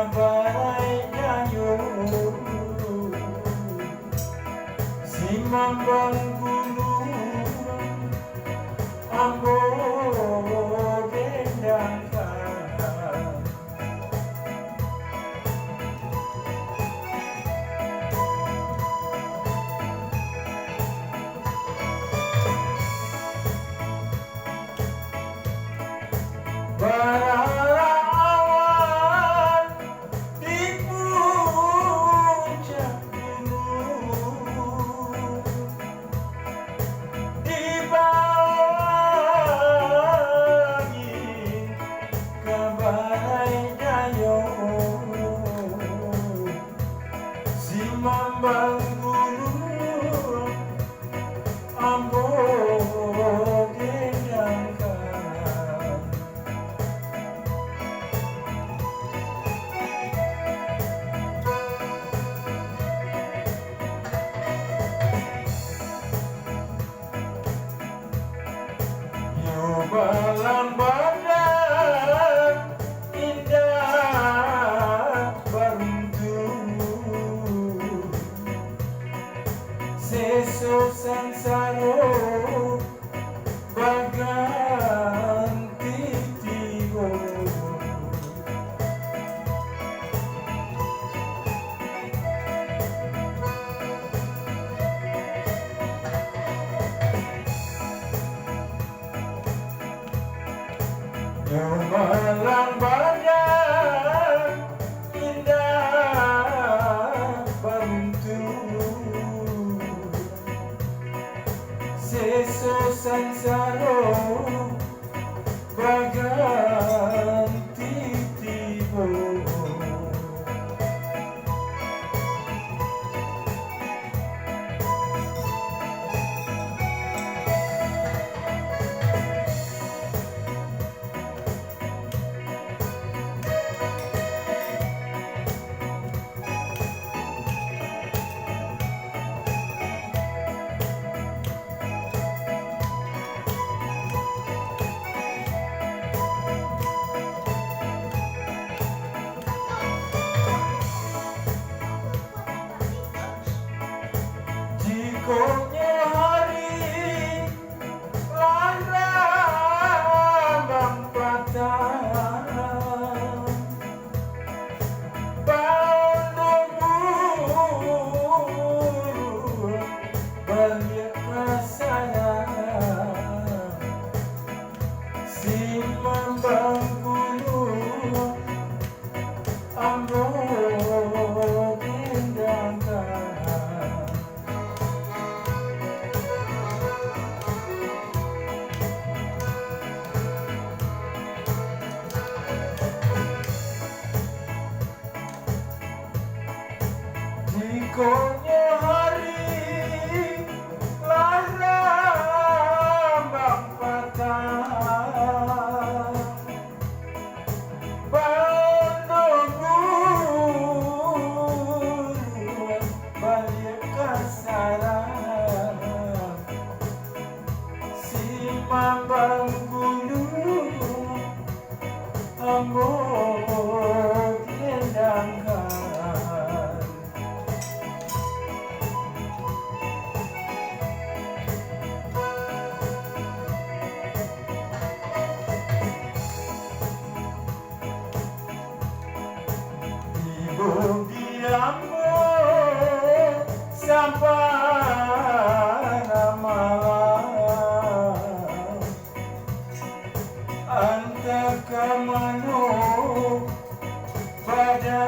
kabarai dayo simambang gunung ambo dendangkan bara awan di puncak gunung di bawah angin kabarai dayo simambang gunung ambo dendangkan balang badan indah beruntung seso sansaro baganti tigo balang badan indah beruntung seso sansaro baganti tibo jikonya hari larang patah bandomur balik sayang simambang gunung ambo dendangkan jikonya hari larang patah bandomur balik sarang simambang gunung ambo dendangkan ibu diambo sampai malam anta kamano pada